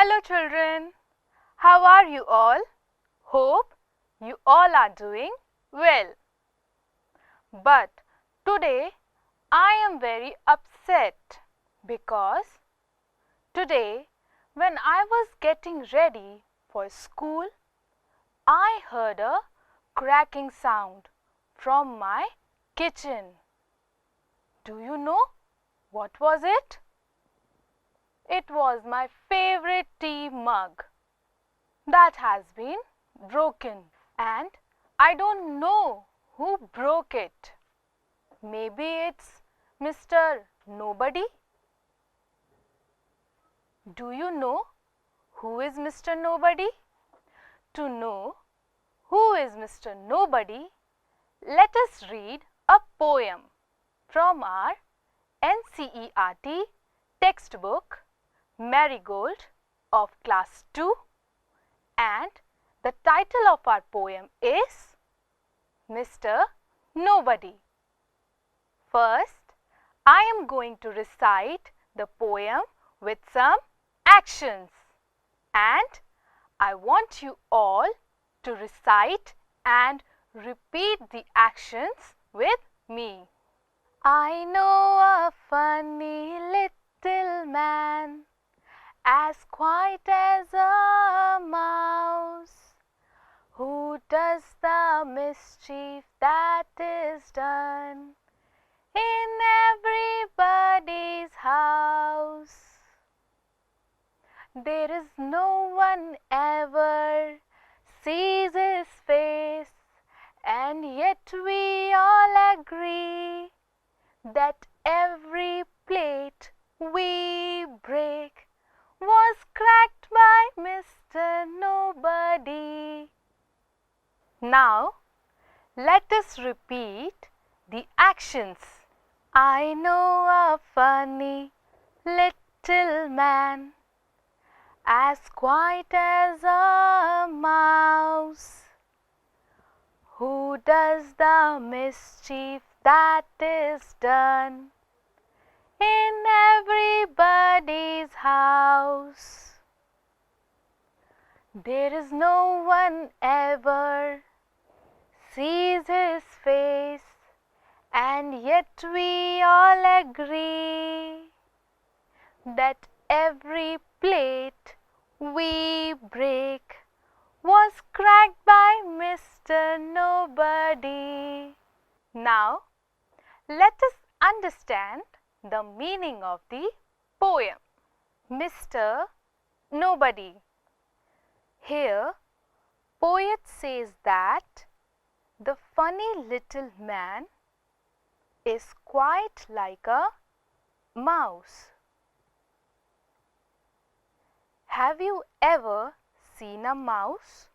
Hello children, how are you all? Hope you all are doing well. But today I am very upset because today when I was getting ready for school, I heard a cracking sound from my kitchen. Do you know what was it? It was my favorite tea mug that has been broken, and I don't know who broke it. Maybe it's Mr. Nobody. Do you know who is Mr. Nobody? To know who is Mr. Nobody, let us read a poem from our NCERT textbook Marigold of class 2, and the title of our poem is Mr. Nobody. First, I am going to recite the poem with some actions, and I want you all to recite and repeat the actions with me. I know a funny little man, as quiet as a mouse, who does the mischief that is done in everybody's house. There is no one ever sees his face, and yet we all agree that every plate we break was cracked by Mr. Nobody. Now, let us repeat the actions. I know a funny little man, as quiet as a mouse, who does the mischief that is done in everybody's house. There is no one ever sees his face, and yet we all agree that every plate we break was cracked by Mr. Nobody. Now, let us understand the meaning of the poem. Mr. Nobody. Here, poet says that the funny little man is quite like a mouse. Have you ever seen a mouse?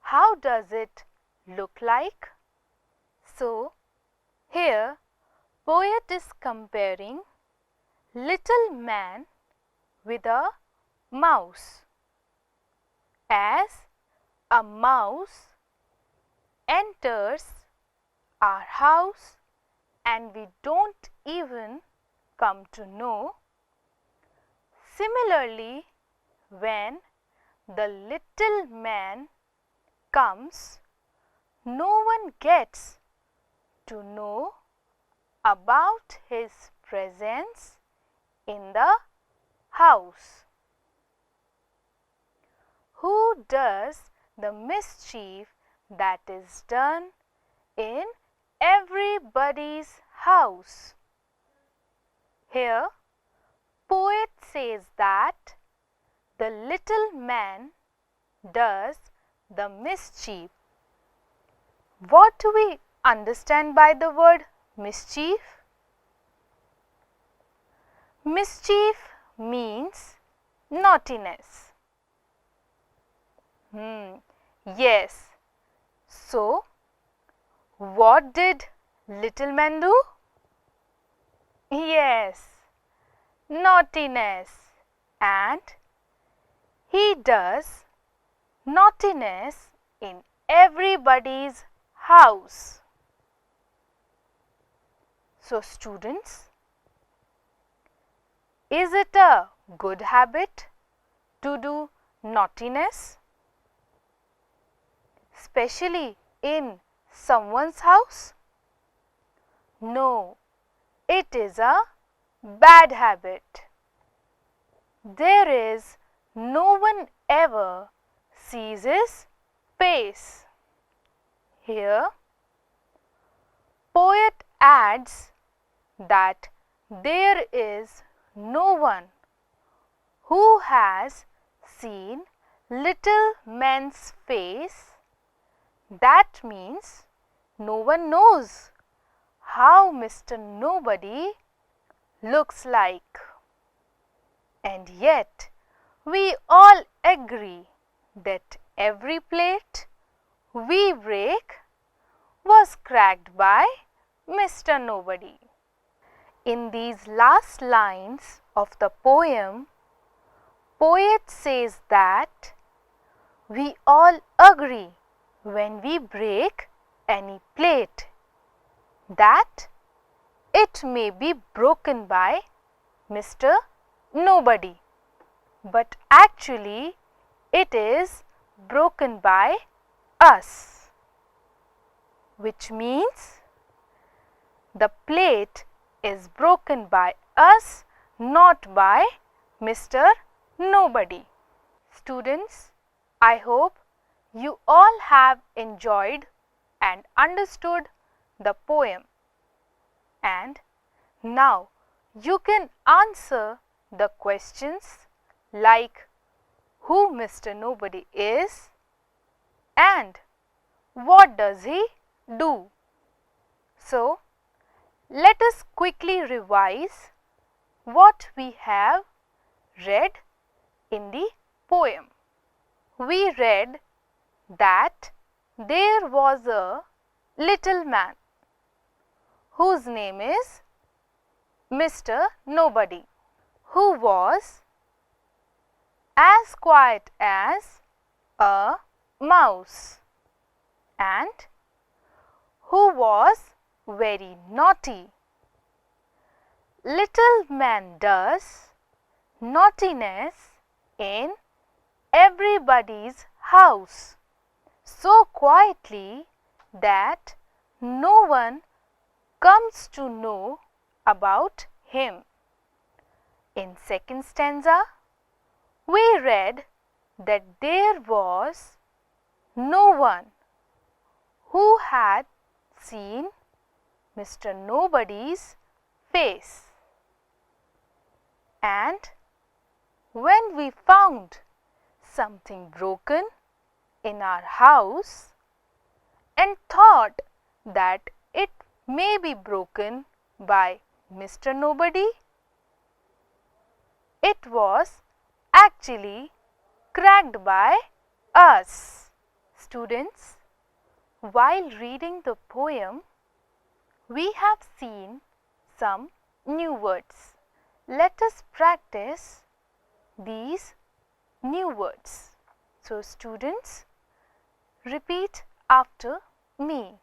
How does it look like? So, here poet is comparing little man with a mouse. As a mouse enters our house and we don't even come to know, similarly, when the little man comes, no one gets to know about his presence in the house. Who does the mischief that is done in everybody's house? Here, poet says that the little man does the mischief. What do we understand by the word mischief? Mischief means naughtiness. Yes. So, what did little man do? Yes, naughtiness. And he does naughtiness in everybody's house. So, students, is it a good habit to do naughtiness, especially in someone's house? No, it is a bad habit. There is no one ever sees his face. Here, poet adds that there is no one who has seen little man's face. That means no one knows how Mr. Nobody looks like. And yet, we all agree that every plate we break was cracked by Mr. Nobody. In these last lines of the poem, poet says that we all agree when we break any plate that it may be broken by Mr. Nobody, but actually it is broken by us, which means the plate is broken by us, not by Mr. Nobody. Students, I hope you all have enjoyed and understood the poem, and now you can answer the questions like who Mr. Nobody is and what does he do. So, let us quickly revise what we have read in the poem. We read that there was a little man whose name is Mr. Nobody, who was as quiet as a mouse and who was very naughty. Little man does naughtiness in everybody's house so quietly that no one comes to know about him. In second stanza, we read that there was no one who had seen Mr. Nobody's face. And when we found something broken in our house and thought that it may be broken by Mr. Nobody, it was actually cracked by us. Students, while reading the poem, we have seen some new words. Let us practice these new words. So, students, repeat after me.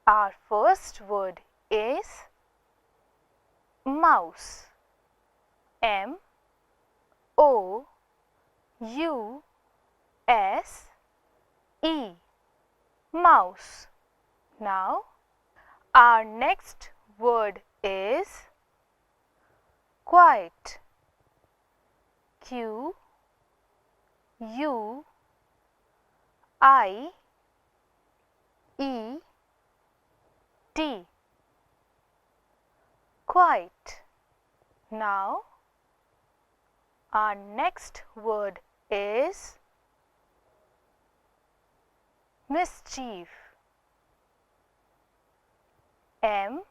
Our first word is mouse. M-O-U-S-E, mouse. Now, our next word is quiet. Q-U-I-E-T, quiet. Now, our next word is mischief. M-I-S-C-H-I-E-F,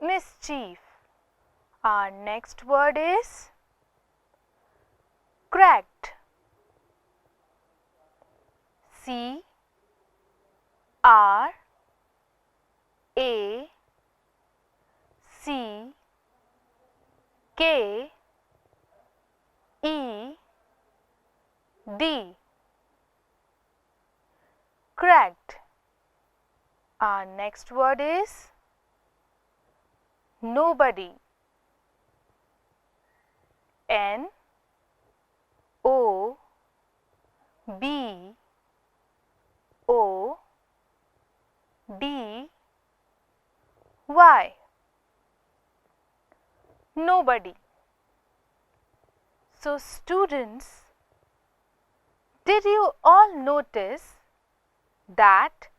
mischief. Our next word is cracked. C-R-A-C-K-E-D, K E D. Correct. Our next word is nobody. N O B O D Y. Nobody. So students, did you all notice that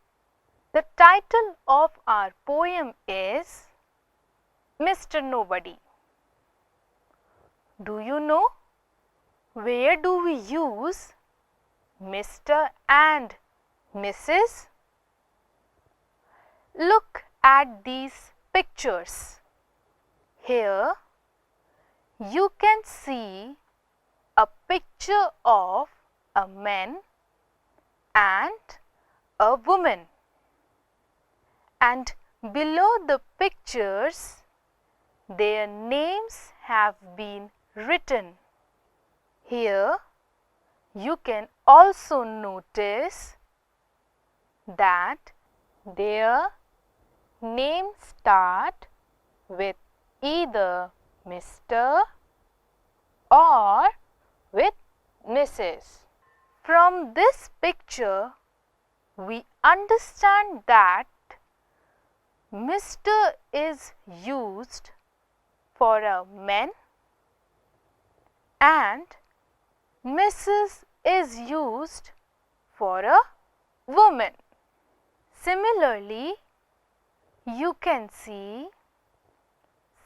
the title of our poem is Mr. Nobody? Do you know where do we use Mr. and Mrs.? Look at these pictures. Here you can see a picture of a man and a woman, and below the pictures their names have been written. Here you can also notice that their names start with either Mr. or with Mrs. From this picture, we understand that Mr. is used for a man and Mrs. is used for a woman. Similarly, you can see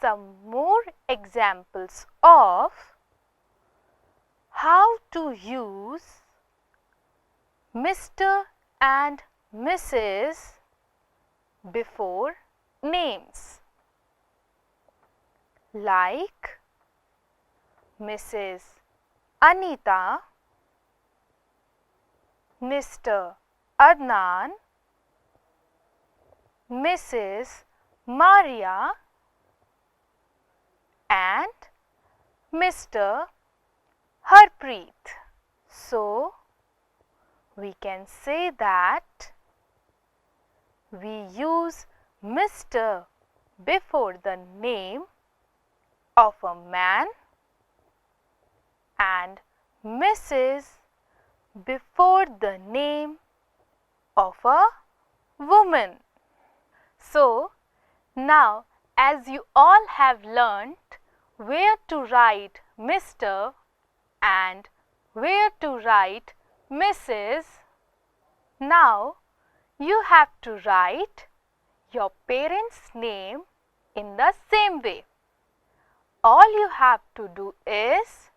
some more examples of how to use Mr. and Mrs. before names, like Mrs. Anita, Mr. Adnan, Mrs. Maria and Mr. Harpreet. So, we can say that we use Mr. before the name of a man and Mrs. before the name of a woman. So, now as you all have learnt where to write Mr. and where to write Mrs., now you have to write your parents' name in the same way. All you have to do is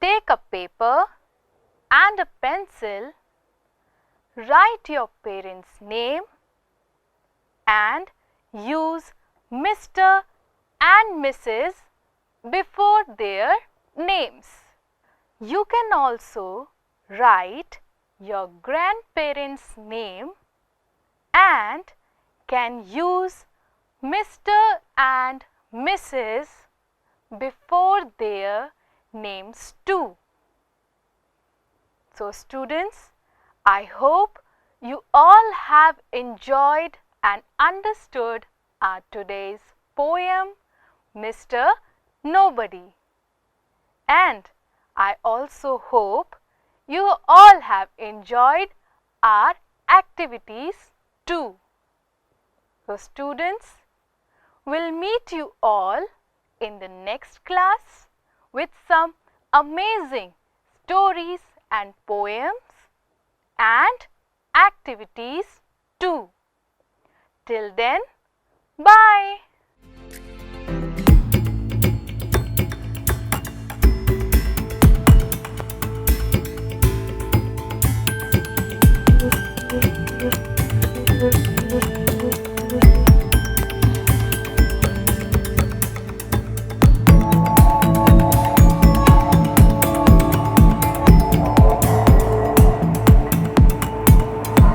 take a paper and a pencil, write your parents' name and use Mr. and Mrs. before their names. You can also write your grandparents' name and can use Mr. and Mrs. before their names too. So students, I hope you all have enjoyed and understood our today's poem, Mr. Nobody. And I also hope you all have enjoyed our activities too. So students, we'll meet you all in the next class with some amazing stories and poems and activities too. Till then, bye.